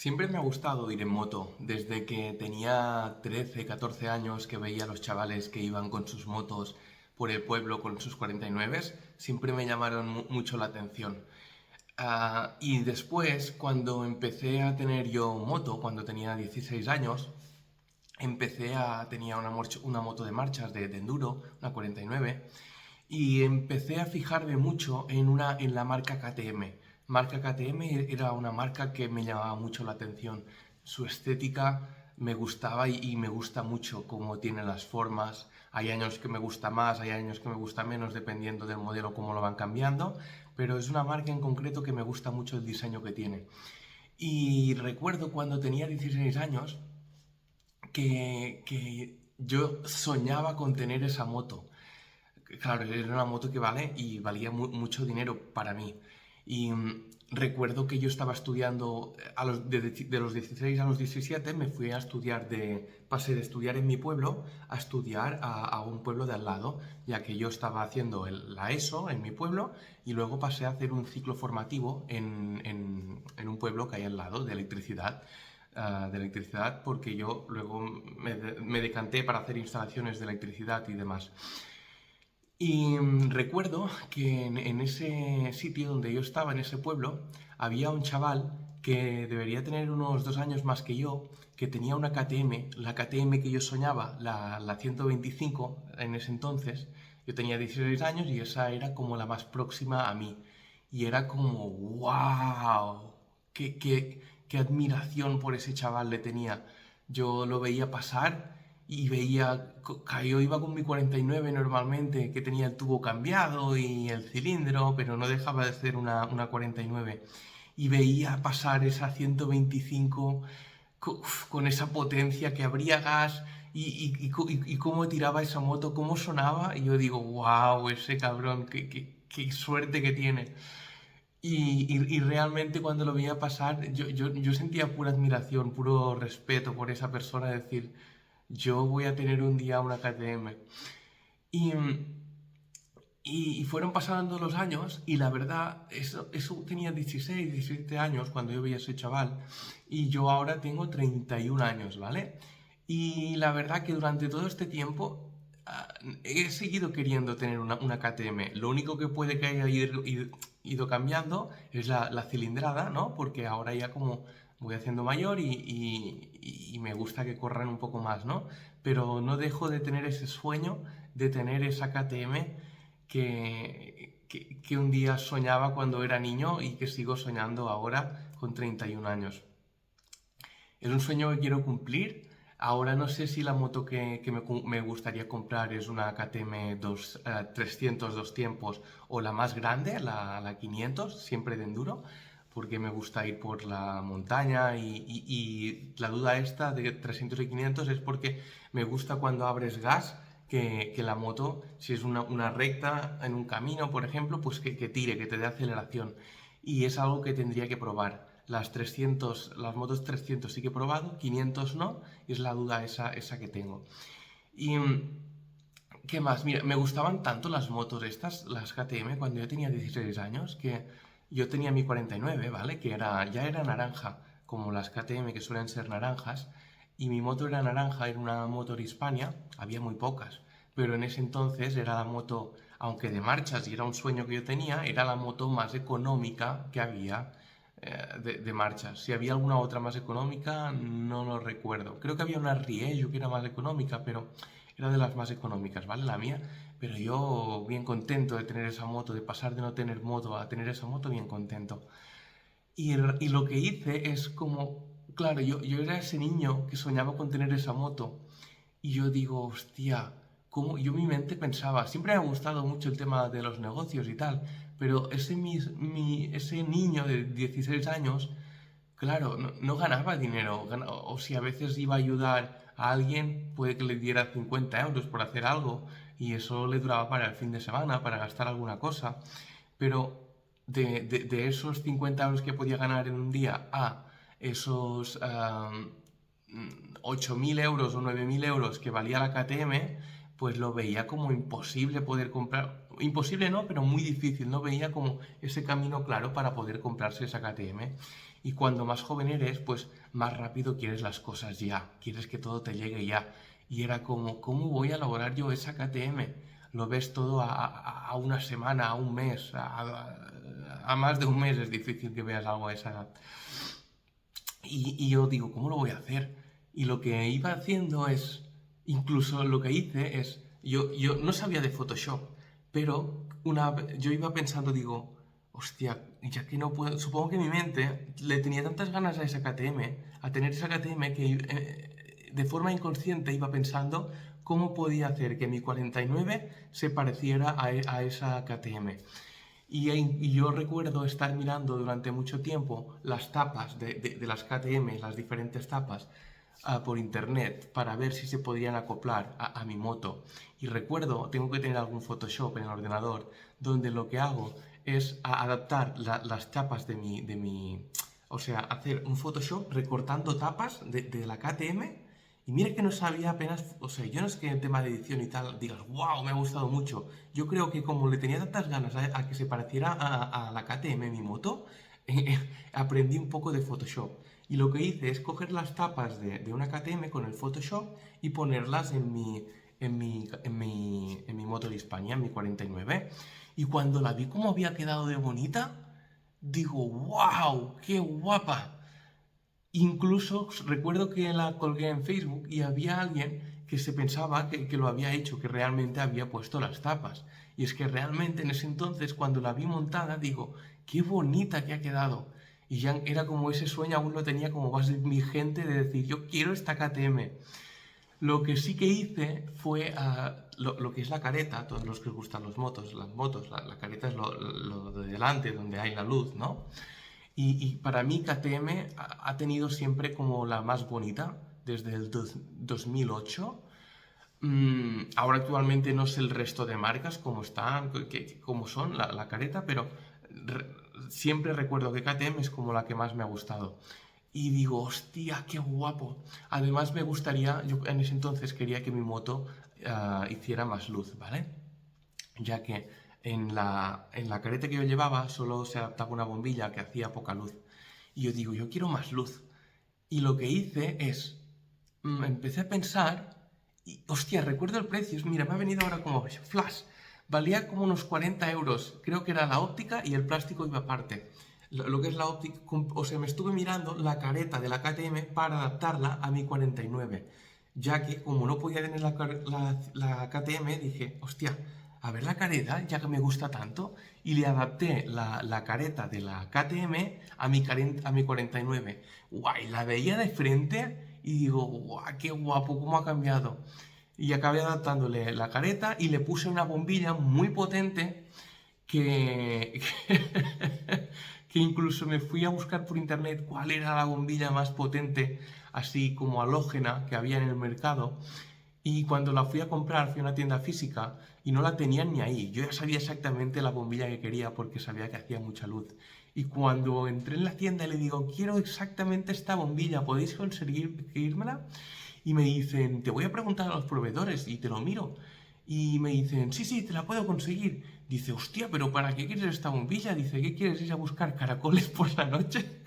Siempre me ha gustado ir en moto, desde que tenía 13, 14 años que veía a los chavales que iban con sus motos por el pueblo con sus 49, siempre me llamaron mucho la atención. Y después, cuando empecé a tener yo moto, cuando tenía 16 años, tenía una moto de marchas de enduro, una 49, y empecé a fijarme mucho en la marca KTM. Marca KTM era una marca que me llamaba mucho la atención. Su estética me gustaba y me gusta mucho cómo tiene las formas. Hay años que me gusta más, hay años que me gusta menos, dependiendo del modelo, cómo lo van cambiando, pero es una marca en concreto que me gusta mucho el diseño que tiene. Y recuerdo cuando tenía 16 años que yo soñaba con tener esa moto. Claro, era una moto que valía mucho dinero para mí. Y recuerdo que yo estaba estudiando, de los 16 a los 17 me fui a estudiar, pasé de estudiar en mi pueblo a estudiar a un pueblo de al lado, ya que yo estaba haciendo la ESO en mi pueblo y luego pasé a hacer un ciclo formativo en un pueblo que hay al lado de electricidad, porque yo luego me decanté para hacer instalaciones de electricidad y demás. Y recuerdo que en ese sitio donde yo estaba, en ese pueblo, había un chaval que debería tener unos 2 años más que yo, que tenía una KTM, la KTM que yo soñaba, la 125 en ese entonces. Yo tenía 16 años y esa era como la más próxima a mí. Y era como, wow, qué admiración por ese chaval le tenía. Yo lo veía pasar y veía, yo iba con mi 49 normalmente, que tenía el tubo cambiado y el cilindro, pero no dejaba de ser una 49. Y veía pasar esa 125 con esa potencia, que abría gas y cómo tiraba esa moto, cómo sonaba. Y yo digo, wow, ese cabrón, qué suerte que tiene. Y realmente cuando lo veía pasar, yo sentía pura admiración, puro respeto por esa persona, decir, yo voy a tener un día una KTM. Y, y fueron pasando los años y la verdad, eso tenía 16, 17 años cuando yo veía a ese chaval y yo ahora tengo 31 años, ¿vale? Y la verdad que durante todo este tiempo he seguido queriendo tener una KTM. Lo único que puede que haya ido cambiando es la cilindrada, ¿no? Porque ahora ya como voy haciendo mayor y me gusta que corran un poco más, ¿no? Pero no dejo de tener ese sueño de tener esa KTM que un día soñaba cuando era niño y que sigo soñando ahora con 31 años. Es un sueño que quiero cumplir. Ahora no sé si la moto que me gustaría comprar es una KTM 300 dos tiempos o la más grande, la 500, siempre de enduro, porque me gusta ir por la montaña y la duda esta de 300 y 500 es porque me gusta cuando abres gas que la moto, si es una recta en un camino, por ejemplo, pues que tire, que te dé aceleración. Y es algo que tendría que probar. Las motos 300 sí que he probado, 500 no, y es la duda esa que tengo. Y ¿qué más? Mira, me gustaban tanto las motos estas, las KTM, cuando yo tenía 16 años, que yo tenía mi 49, ¿vale? Ya era naranja, como las KTM que suelen ser naranjas, y mi moto era naranja, era una motor Hispania, había muy pocas, pero en ese entonces era la moto, aunque de marchas y era un sueño que yo tenía, era la moto más económica que había de marchas. Si había alguna otra más económica, no lo recuerdo. Creo que había una Riello que era más económica, pero era de las más económicas, ¿vale? La mía. Pero yo bien contento de tener esa moto, de pasar de no tener moto a tener esa moto, bien contento. Y lo que hice es como, claro, yo era ese niño que soñaba con tener esa moto. Y yo digo, hostia, ¿cómo? Yo en mi mente pensaba, siempre me ha gustado mucho el tema de los negocios y tal, pero ese niño de 16 años, claro, no ganaba dinero. O si a veces iba a ayudar a alguien, puede que le diera 50 euros por hacer algo y eso le duraba para el fin de semana, para gastar alguna cosa. Pero de esos 50 euros que podía ganar en un día a esos 8.000 euros o 9.000 euros que valía la KTM, pues lo veía como imposible poder comprar. Imposible no, pero muy difícil. No veía como ese camino claro para poder comprarse esa KTM. Y cuando más joven eres, pues más rápido quieres las cosas ya, quieres que todo te llegue ya. Y era como, ¿cómo voy a elaborar yo esa KTM? Lo ves todo a una semana, a un mes, a más de un mes es difícil que veas algo a esa edad. Y yo digo, ¿cómo lo voy a hacer? Y lo que iba haciendo es, incluso lo que hice es, yo no sabía de Photoshop, pero yo iba pensando, digo, hostia, ya que no puedo, supongo que en mi mente le tenía tantas ganas a esa KTM, a tener esa KTM, que de forma inconsciente iba pensando cómo podía hacer que mi 49 se pareciera a esa KTM. Y yo recuerdo estar mirando durante mucho tiempo las tapas de las KTM, las diferentes tapas, por internet para ver si se podían acoplar a mi moto. Y recuerdo, tengo que tener algún Photoshop en el ordenador, donde lo que hago es adaptar las tapas o sea, hacer un Photoshop recortando tapas de la KTM. Y mira que no sabía apenas, o sea, yo no es que en tema de edición y tal digas, wow, me ha gustado mucho. Yo creo que como le tenía tantas ganas a que se pareciera a la KTM, mi moto, aprendí un poco de Photoshop. Y lo que hice es coger las tapas de una KTM con el Photoshop y ponerlas en mi moto de España, en mi 49. Y cuando la vi como había quedado de bonita, digo, wow, qué guapa. Incluso recuerdo que la colgué en Facebook y había alguien que se pensaba que lo había hecho, que realmente había puesto las tapas. Y es que realmente en ese entonces, cuando la vi montada, digo, qué bonita que ha quedado. Y ya era como ese sueño, aún lo tenía como más vigente de decir, yo quiero esta KTM. Lo que sí que hice fue lo que es la careta, todos los que os gustan las motos, la careta es lo de delante, donde hay la luz, ¿no? Y para mí KTM ha tenido siempre como la más bonita desde el 2008. Ahora actualmente no sé el resto de marcas cómo están, cómo son la careta, pero siempre recuerdo que KTM es como la que más me ha gustado. Y digo, hostia, qué guapo. Además me gustaría, yo en ese entonces quería que mi moto hiciera más luz, ¿vale? Ya que en la careta que yo llevaba solo se adaptaba una bombilla que hacía poca luz. Y yo digo, yo quiero más luz. Y lo que hice es, empecé a pensar, y hostia, recuerdo el precio, mira, me ha venido ahora como flash, valía como unos 40 euros, creo que era la óptica y el plástico iba aparte. Lo que es la óptica, o sea, me estuve mirando la careta de la KTM para adaptarla a mi 49, ya que como no podía tener la KTM, dije, hostia, a ver la careta, ya que me gusta tanto, y le adapté la careta de la KTM a mi 49. Guay, la veía de frente y digo, guau, qué guapo, cómo ha cambiado. Y acabé adaptándole la careta y le puse una bombilla muy potente que, que incluso me fui a buscar por internet cuál era la bombilla más potente, así como halógena, que había en el mercado. Y cuando la fui a comprar, fui a una tienda física y no la tenían ni ahí. Yo ya sabía exactamente la bombilla que quería porque sabía que hacía mucha luz. Y cuando entré en la tienda y le digo, quiero exactamente esta bombilla, ¿podéis conseguírmela? Y me dicen, te voy a preguntar a los proveedores y te lo miro. Y me dicen, sí, sí, te la puedo conseguir. Dice, hostia, pero ¿para qué quieres esta bombilla? Dice, ¿qué quieres ir a buscar caracoles por la noche?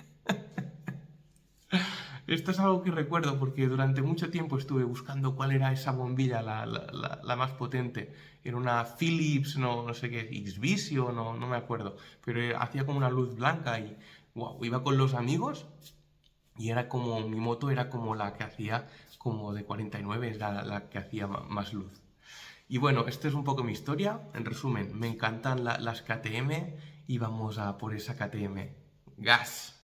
Esto es algo que recuerdo porque durante mucho tiempo estuve buscando cuál era esa bombilla, la más potente. Era una Philips, no sé qué, X-Visio, no me acuerdo. Pero hacía como una luz blanca y wow, iba con los amigos y era como, mi moto era como la que hacía como de 49, era la que hacía más luz. Y bueno, esta es un poco mi historia. En resumen, me encantan las KTM y vamos a por esa KTM. ¡Gas!